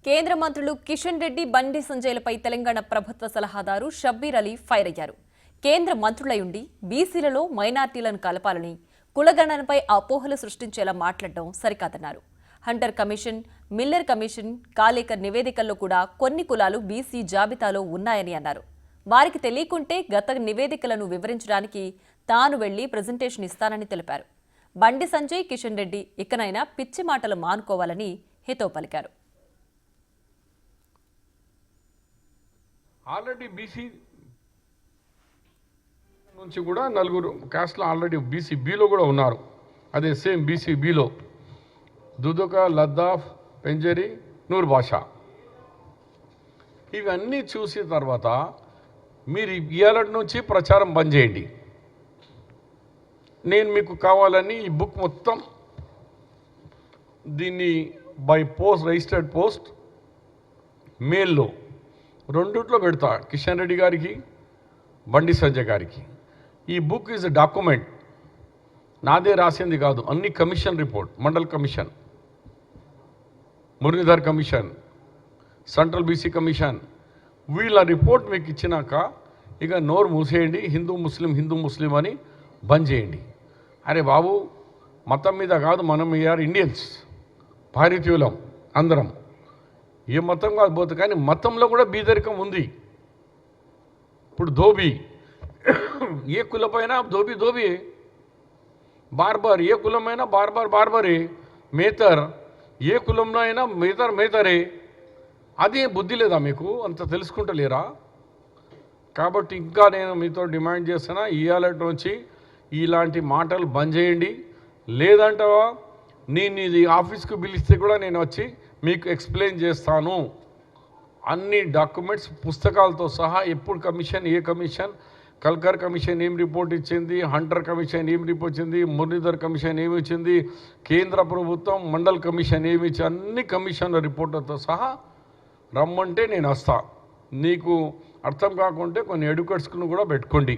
కేంద్ర మంత్రులు కిషన్ రెడ్డి, బండి సంజయ్లపై తెలంగాణ ప్రభుత్వ సలహాదారు షబ్బీర్ అలీ ఫైర్ అయ్యారు. కేంద్ర మంత్రులయుండి బీసీలలో మైనార్టీలను కలపాలని, కులగణనపై అపోహలు సృష్టించేలా మాట్లాడడం సరికాదన్నారు. Hunter commission, Miller commission, Kalelkar నివేదికల్లో కూడా కొన్ని కులాలు బీసీ జాబితాలో ఉన్నాయని అన్నారు. వారికి తెలియకుంటే గత నివేదికలను వివరించడానికి తాను వెళ్లి ప్రెజెంటేషన్ ఇస్తానని తెలిపారు. బండి సంజయ్, కిషన్ రెడ్డి ఇకనైనా పిచ్చి మాటలు మానుకోవాలని హితవు పలికారు. ఆల్రెడీ బీసీ నుంచి కూడా నలుగురు క్యాస్ట్లో ఆల్రెడీ బీసీ బిలో కూడా ఉన్నారు. అదే సేమ్ బీసీ బిలో దుదుక, లద్దాఫ్, పెంజరి, నూర్ బాషా. ఇవన్నీ చూసిన తర్వాత మీరు ఇవాళ నుంచి ప్రచారం బంద్ చేయండి. నేను మీకు కావాలని ఈ బుక్ మొత్తం దీన్ని బై పోస్ట్, రిజిస్టర్డ్ పోస్ట్, మెయిల్లో రెండిట్లో పెడతా, కిషన్ రెడ్డి గారికి, బండి సంజయ్ గారికి. ఈ బుక్ ఈజ్ ఎ డాక్యుమెంట్, నాదే రాసింది కాదు. అన్ని commission report, mandal commission, Muralidhar commission, central BC commission, వీళ్ళ రిపోర్ట్ మీకు ఇచ్చినాక ఇక నోరు మూసేయండి. హిందూ ముస్లిం అని బంద్ చేయండి. అరే బాబు, మతం మీద కాదు, మనం వీఆర్ ఇండియన్స్, భారతీయులం అందరం. ఏ మతం కాదు పోతే, కానీ మతంలో కూడా బీదరికం ఉంది. ఇప్పుడు ధోబీ, ఏ కులమైనా ధోబీ, బార్బర్, ఏ కులమైనా బార్బరే, మేతర్, ఏ కులంలో అయినా మేతరే. అదే బుద్ధి లేదా మీకు? అంత తెలుసుకుంటలేరా? కాబట్టి ఇంకా నేను మీతో డిమాండ్ చేస్తున్నా, ఇవాళ నుంచి ఇలాంటి మాటలు బంద్ చేయండి. లేదంటావా నేను ఇది ఆఫీస్కి పిలిస్తే కూడా నేను వచ్చి మీకు ఎక్స్ప్లెయిన్ చేస్తాను. అన్ని డాక్యుమెంట్స్ పుస్తకాలతో సహా, ఎప్పుడు కమిషన్, ఏ కమిషన్, కల్కర్ కమిషన్ ఏం రిపోర్ట్ ఇచ్చింది, హంటర్ కమిషన్ ఏం రిపోర్ట్ ఇచ్చింది, మురళీధర్ కమిషన్ ఏమి ఇచ్చింది, కేంద్ర ప్రభుత్వం మండల్ కమిషన్ ఏమి ఇచ్చి, అన్ని కమిషన్ల రిపోర్ట్లతో సహా రమ్మంటే నేను వస్తా. నీకు అర్థం కాకుంటే కొన్ని ఎడ్యుకేట్స్ను కూడా పెట్టుకోండి.